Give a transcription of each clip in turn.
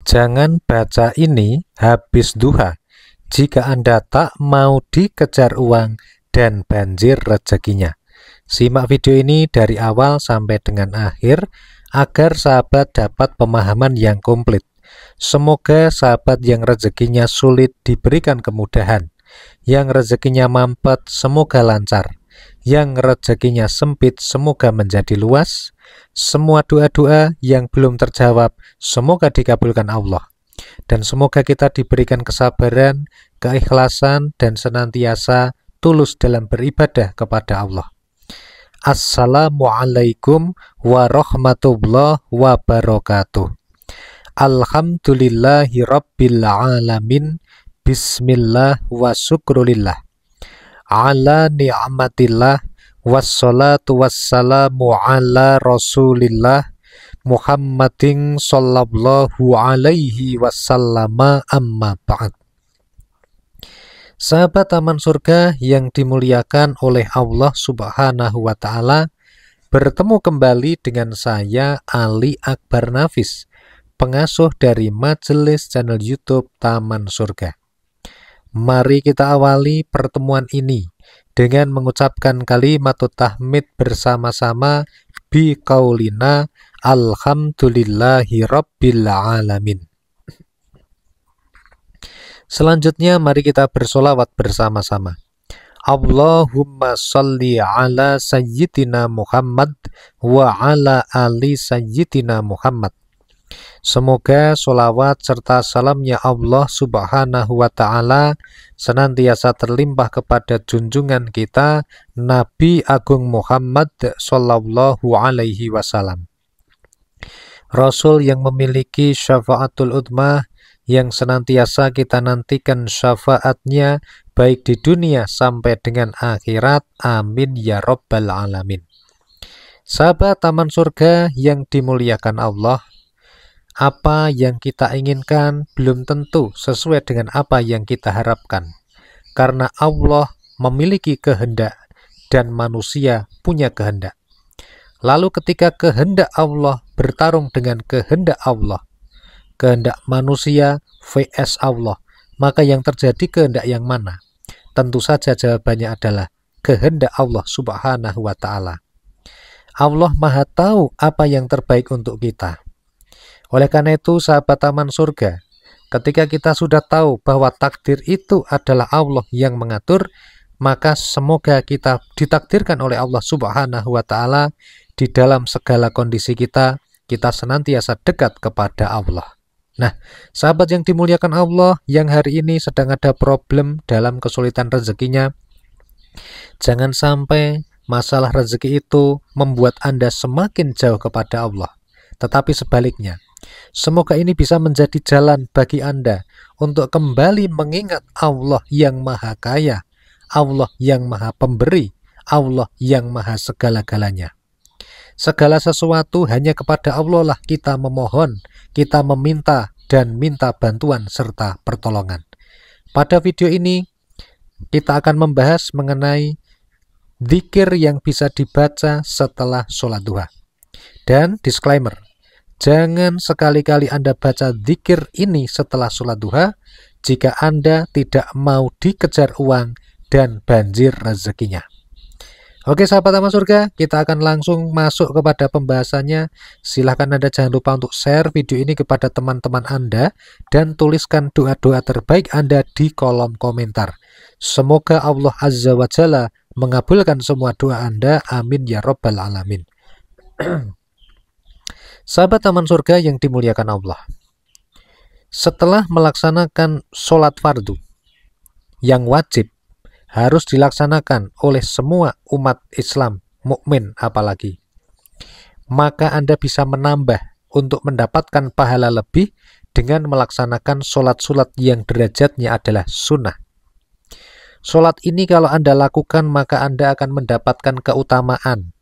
Jangan baca ini habis duha jika Anda tak mau dikejar uang dan banjir rezekinya. Simak video ini dari awal sampai dengan akhir agar sahabat dapat pemahaman yang komplit. Semoga sahabat yang rezekinya sulit diberikan kemudahan, yang rezekinya mampet semoga lancar, yang rezekinya sempit semoga menjadi luas. Semua doa-doa yang belum terjawab semoga dikabulkan Allah. Dan semoga kita diberikan kesabaran, keikhlasan, dan senantiasa tulus dalam beribadah kepada Allah. Assalamualaikum warahmatullahi wabarakatuh. Alhamdulillahi rabbil alamin. Bismillah wa syukrulillah ala ni'matillah wassalatu wassalamu ala rasulillah Muhammadin sallallahu alaihi wasallama amma ba'd. Sahabat Taman Surga yang dimuliakan oleh Allah Subhanahu wa Ta'ala, bertemu kembali dengan saya Ali Akbar Nafis, pengasuh dari majelis channel YouTube Taman Surga. Mari kita awali pertemuan ini dengan mengucapkan kalimat tahmid bersama-sama bi qaulina alhamdulillahi rabbil alamin. Selanjutnya mari kita bersolawat bersama-sama. Allahumma salli ala sayyidina Muhammad wa ala ali sayyidina Muhammad. Semoga solawat serta salamnya Allah Subhanahu wa Ta'ala senantiasa terlimpah kepada junjungan kita Nabi Agung Muhammad sallallahu alaihi wasallam, Rasul yang memiliki syafaatul udmah, yang senantiasa kita nantikan syafaatnya baik di dunia sampai dengan akhirat. Amin ya rabbal alamin. Sahabat Taman Surga yang dimuliakan Allah, apa yang kita inginkan belum tentu sesuai dengan apa yang kita harapkan, karena Allah memiliki kehendak dan manusia punya kehendak. Lalu ketika kehendak Allah bertarung dengan kehendak Allah, kehendak manusia vs Allah, maka yang terjadi kehendak yang mana? Tentu saja jawabannya adalah kehendak Allah Subhanahu wa Ta'ala. Allah Maha tahu apa yang terbaik untuk kita. Oleh karena itu, sahabat Taman Surga, ketika kita sudah tahu bahwa takdir itu adalah Allah yang mengatur, maka semoga kita ditakdirkan oleh Allah Subhanahu wa Ta'ala di dalam segala kondisi kita senantiasa dekat kepada Allah. Nah, sahabat yang dimuliakan Allah yang hari ini sedang ada problem dalam kesulitan rezekinya, jangan sampai masalah rezeki itu membuat Anda semakin jauh kepada Allah. Tetapi sebaliknya, semoga ini bisa menjadi jalan bagi Anda untuk kembali mengingat Allah yang Maha Kaya, Allah yang Maha Pemberi, Allah yang Maha segala-galanya. Segala sesuatu hanya kepada Allah lah kita memohon, kita meminta dan minta bantuan serta pertolongan. Pada video ini kita akan membahas mengenai zikir yang bisa dibaca setelah sholat duha. Dan disclaimer, jangan sekali-kali Anda baca zikir ini setelah sholat duha jika Anda tidak mau dikejar uang dan banjir rezekinya. Oke sahabat Taman Surga, kita akan langsung masuk kepada pembahasannya. Silahkan Anda jangan lupa untuk share video ini kepada teman-teman Anda dan tuliskan doa-doa terbaik Anda di kolom komentar. Semoga Allah Azza wa Jalla mengabulkan semua doa Anda. Amin ya rabbal alamin. Sahabat Taman Surga yang dimuliakan Allah, setelah melaksanakan sholat fardu yang wajib harus dilaksanakan oleh semua umat Islam, mukmin apalagi, maka Anda bisa menambah untuk mendapatkan pahala lebih dengan melaksanakan sholat-sholat yang derajatnya adalah sunnah. Sholat ini kalau Anda lakukan maka Anda akan mendapatkan keutamaan.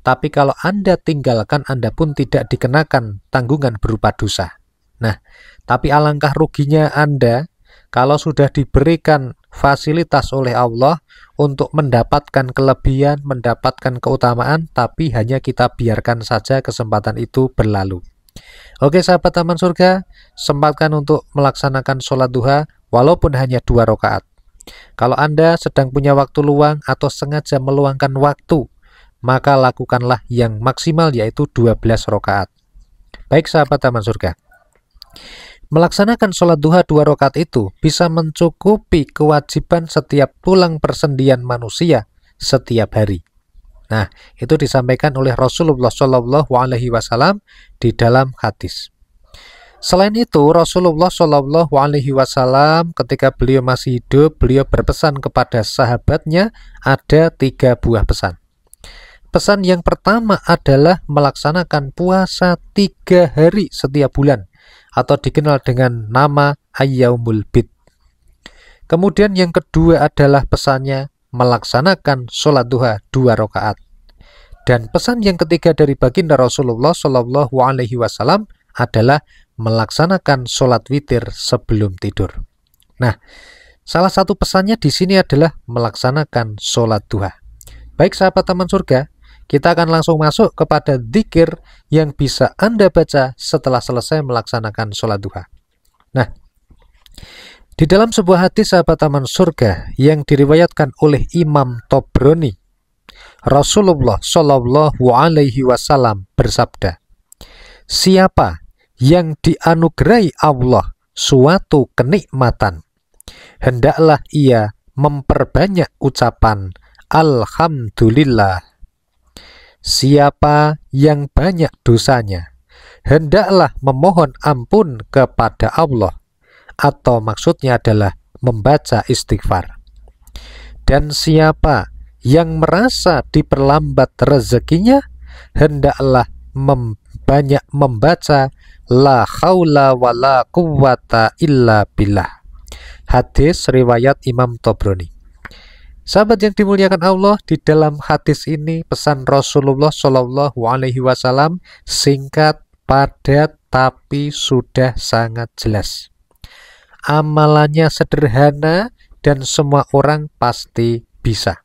Tapi kalau Anda tinggalkan, Anda pun tidak dikenakan tanggungan berupa dosa. Nah, tapi alangkah ruginya Anda kalau sudah diberikan fasilitas oleh Allah untuk mendapatkan kelebihan, mendapatkan keutamaan, tapi hanya kita biarkan saja kesempatan itu berlalu. Oke sahabat taman surga, sempatkan untuk melaksanakan sholat duha walaupun hanya 2 rakaat. Kalau Anda sedang punya waktu luang atau sengaja meluangkan waktu, maka lakukanlah yang maksimal yaitu 12 rakaat. Baik sahabat taman surga, melaksanakan sholat duha 2 rakaat itu bisa mencukupi kewajiban setiap pulang persendian manusia setiap hari. Nah, itu disampaikan oleh Rasulullah Shallallahu Alaihi Wasallam di dalam hadis. Selain itu, Rasulullah Shallallahu Alaihi Wasallam ketika beliau masih hidup, beliau berpesan kepada sahabatnya ada 3 buah pesan. Pesan yang pertama adalah melaksanakan puasa 3 hari setiap bulan, atau dikenal dengan nama Ayyamul Bid. Kemudian yang kedua adalah pesannya melaksanakan sholat duha 2 rakaat. Dan pesan yang ketiga dari baginda Rasulullah Shallallahu Alaihi Wasallam adalah melaksanakan sholat witir sebelum tidur. Nah, salah satu pesannya di sini adalah melaksanakan sholat duha. Baik sahabat taman surga, kita akan langsung masuk kepada dzikir yang bisa Anda baca setelah selesai melaksanakan sholat duha. Nah, di dalam sebuah hadis sahabat taman surga yang diriwayatkan oleh Imam Tobroni, Rasulullah Shallallahu Alaihi Wasallam bersabda, siapa yang dianugerahi Allah suatu kenikmatan, hendaklah ia memperbanyak ucapan Alhamdulillah. Siapa yang banyak dosanya, hendaklah memohon ampun kepada Allah, atau maksudnya adalah membaca istighfar. Dan siapa yang merasa diperlambat rezekinya, hendaklah banyak membaca la haula wa la quwwata illa billah. Hadis riwayat Imam Tobroni. Sahabat yang dimuliakan Allah, di dalam hadis ini pesan Rasulullah Shallallahu Alaihi Wasallam singkat, padat, tapi sudah sangat jelas. Amalannya sederhana dan semua orang pasti bisa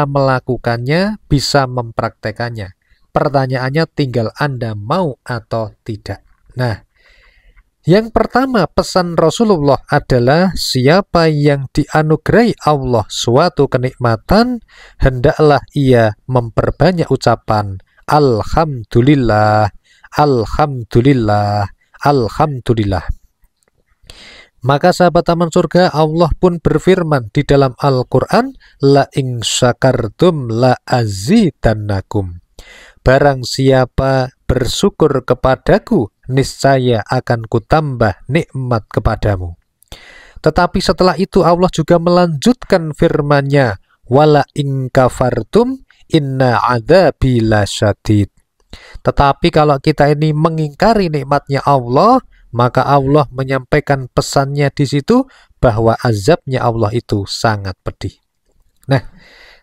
melakukannya, bisa mempraktekannya. Pertanyaannya tinggal Anda mau atau tidak. Nah, yang pertama pesan Rasulullah adalah siapa yang dianugerahi Allah suatu kenikmatan, hendaklah ia memperbanyak ucapan Alhamdulillah, Alhamdulillah, Alhamdulillah. Maka sahabat taman surga, Allah pun berfirman di dalam Al-Quran, la in syakartum la azidannakum. Barang siapa bersyukur kepadaku, niscaya akan kutambah nikmat kepadamu. Tetapi setelah itu Allah juga melanjutkan firman-Nya, wala in kafartum inna adzabi lasyadid. Tetapi kalau kita ini mengingkari nikmatnya Allah, maka Allah menyampaikan pesannya di situ bahwa azabnya Allah itu sangat pedih. Nah,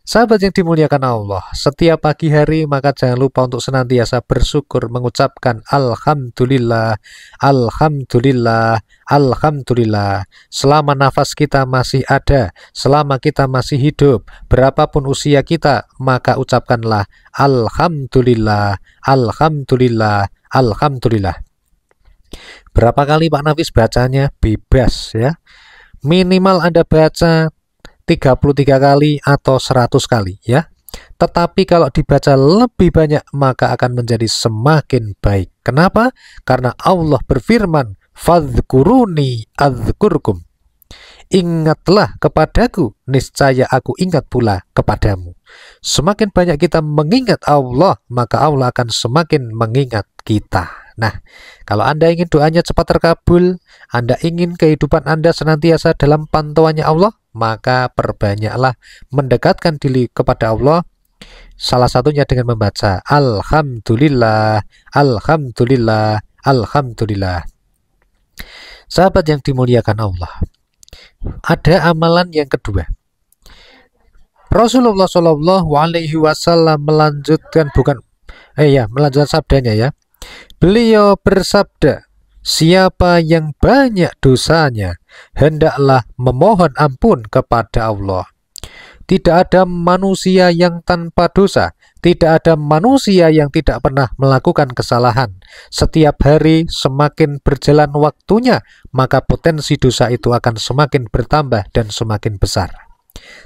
sahabat yang dimuliakan Allah, setiap pagi hari maka jangan lupa untuk senantiasa bersyukur, mengucapkan Alhamdulillah, Alhamdulillah, Alhamdulillah. Selama nafas kita masih ada, selama kita masih hidup, berapapun usia kita, maka ucapkanlah Alhamdulillah, Alhamdulillah, Alhamdulillah. Berapa kali Pak Nafis bacanya? Bebas ya. Minimal Anda baca 33 kali atau 100 kali ya. Tetapi kalau dibaca lebih banyak maka akan menjadi semakin baik. Kenapa? Karena Allah berfirman, fadhkuruni adzkurkum. Ingatlah kepadaku, niscaya aku ingat pula kepadamu. Semakin banyak kita mengingat Allah, maka Allah akan semakin mengingat kita. Nah, kalau Anda ingin doanya cepat terkabul, Anda ingin kehidupan Anda senantiasa dalam pantauannya Allah, maka perbanyaklah mendekatkan diri kepada Allah, salah satunya dengan membaca Alhamdulillah, Alhamdulillah, Alhamdulillah. Sahabat yang dimuliakan Allah, ada amalan yang kedua. Rasulullah Shallallahu Alaihi Wasallam melanjutkan melanjutkan sabdanya ya. Beliau bersabda, siapa yang banyak dosanya, hendaklah memohon ampun kepada Allah. Tidak ada manusia yang tanpa dosa, Tidak ada manusia yang tidak pernah melakukan kesalahan. Setiap hari semakin berjalan waktunya, maka potensi dosa itu akan semakin bertambah dan semakin besar.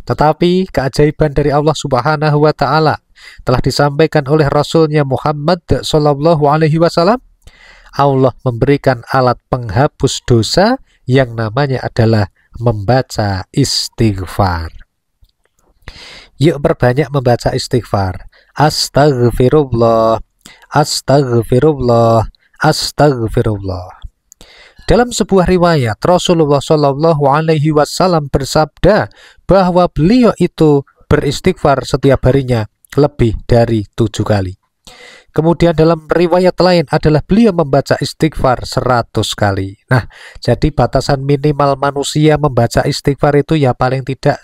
Tetapi keajaiban dari Allah Subhanahu wa Ta'ala telah disampaikan oleh Rasulnya Muhammad Sallallahu Alaihi Wasallam. Allah memberikan alat penghapus dosa yang namanya adalah membaca istighfar. Yuk perbanyak membaca istighfar. Astaghfirullah, astaghfirullah, astaghfirullah. Dalam sebuah riwayat, Rasulullah Shallallahu Alaihi Wasallam bersabda bahwa beliau itu beristighfar setiap harinya lebih dari 7 kali. Kemudian dalam riwayat lain adalah beliau membaca istighfar 100 kali. Nah, jadi batasan minimal manusia membaca istighfar itu ya paling tidak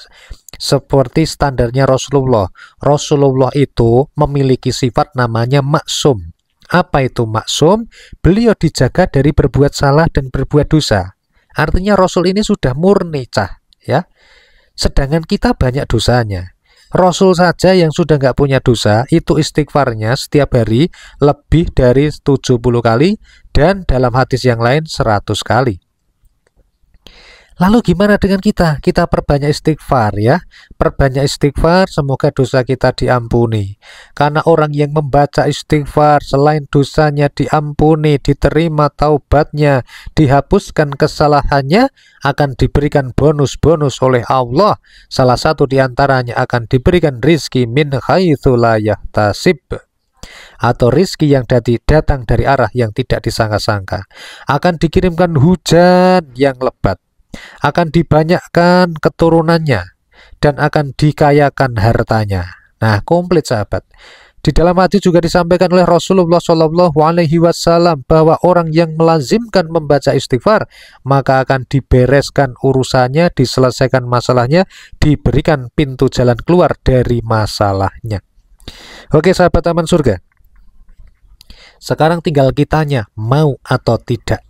seperti standarnya Rasulullah. Rasulullah itu memiliki sifat namanya maksum. Apa itu maksum? Beliau dijaga dari berbuat salah dan berbuat dosa. Artinya Rasul ini sudah murni ya. Sedangkan kita banyak dosanya. Rasul saja yang sudah nggak punya dosa, itu istighfarnya setiap hari lebih dari 70 kali, dan dalam hadis yang lain 100 kali. Lalu gimana dengan kita? Kita perbanyak istighfar ya. Perbanyak istighfar, semoga dosa kita diampuni. Karena orang yang membaca istighfar, selain dosanya diampuni, diterima taubatnya, dihapuskan kesalahannya, akan diberikan bonus-bonus oleh Allah. Salah satu diantaranya akan diberikan rizki min haitsu la yahtasib, atau rizki yang datang dari arah yang tidak disangka-sangka. Akan dikirimkan hujan yang lebat, akan dibanyakkan keturunannya, dan akan dikayakan hartanya. Nah, komplit sahabat. Di dalam hadis juga disampaikan oleh Rasulullah Shallallahu Alaihi Wasallam bahwa orang yang melazimkan membaca istighfar, maka akan dibereskan urusannya, diselesaikan masalahnya, diberikan pintu jalan keluar dari masalahnya. Oke sahabat Taman Surga, sekarang tinggal kitanya mau atau tidak.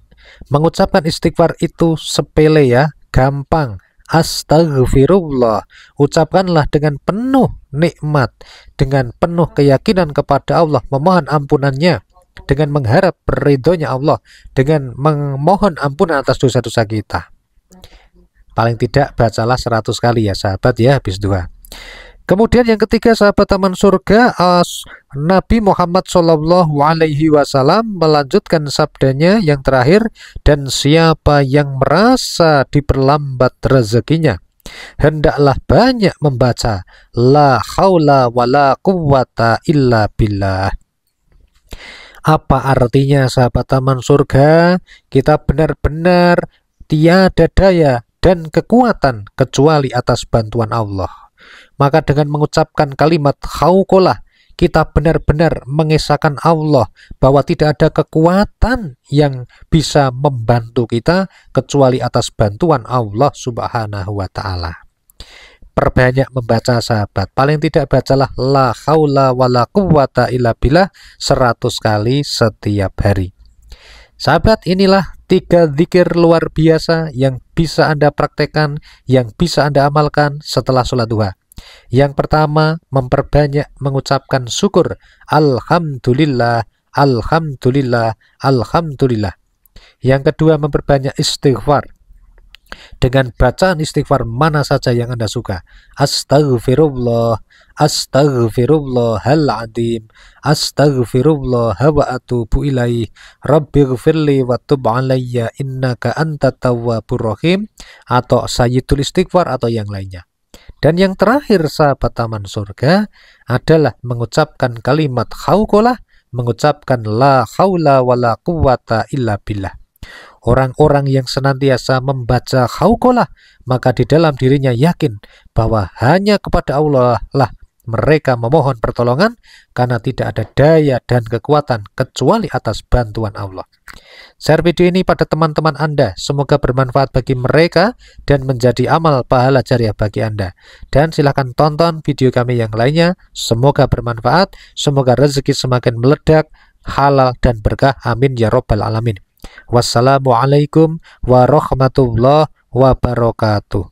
Mengucapkan istighfar itu sepele ya, gampang. Astaghfirullah, ucapkanlah dengan penuh nikmat, dengan penuh keyakinan kepada Allah, memohon ampunannya, dengan mengharap ridhonya Allah, dengan memohon ampunan atas dosa-dosa kita. Paling tidak bacalah 100 kali ya sahabat ya, habis 2. Kemudian yang ketiga sahabat Taman Surga, Nabi Muhammad Shallallahu Alaihi Wasallam melanjutkan sabdanya yang terakhir, dan siapa yang merasa diperlambat rezekinya, hendaklah banyak membaca la haula wala quwwata illa billah. Apa artinya sahabat Taman Surga? Kita benar-benar tiada daya dan kekuatan kecuali atas bantuan Allah. Maka dengan mengucapkan kalimat hauqolah, kita benar-benar mengesahkan Allah bahwa tidak ada kekuatan yang bisa membantu kita kecuali atas bantuan Allah Subhanahu wa Ta'ala. Perbanyak membaca sahabat, paling tidak bacalah la haula wala quwwata illa billah 100 kali setiap hari. Sahabat, inilah 3 zikir luar biasa yang bisa Anda praktekkan, yang bisa Anda amalkan setelah sholat duha. Yang pertama, memperbanyak mengucapkan syukur. Alhamdulillah, alhamdulillah, alhamdulillah. Yang kedua, memperbanyak istighfar. Dengan bacaan istighfar mana saja yang Anda suka. Astaghfirullah, astaghfirullahal-azim, astaghfirullah wa atubu ilaih, rabbighfirli wa tub alayya innaka antat tawwabur rahim, atau sayyidul istighfar atau yang lainnya. Dan yang terakhir sahabat Taman Surga adalah mengucapkan kalimat hauqolah, mengucapkan la haula wala quwwata illa billah. Orang-orang yang senantiasa membaca hauqolah, maka di dalam dirinya yakin bahwa hanya kepada Allah lah mereka memohon pertolongan, karena tidak ada daya dan kekuatan kecuali atas bantuan Allah. Share video ini pada teman-teman Anda, semoga bermanfaat bagi mereka dan menjadi amal pahala jariah bagi Anda. Dan silahkan tonton video kami yang lainnya, semoga bermanfaat, semoga rezeki semakin meledak, halal dan berkah, amin ya robbal alamin. Wassalamualaikum warahmatullahi wabarakatuh.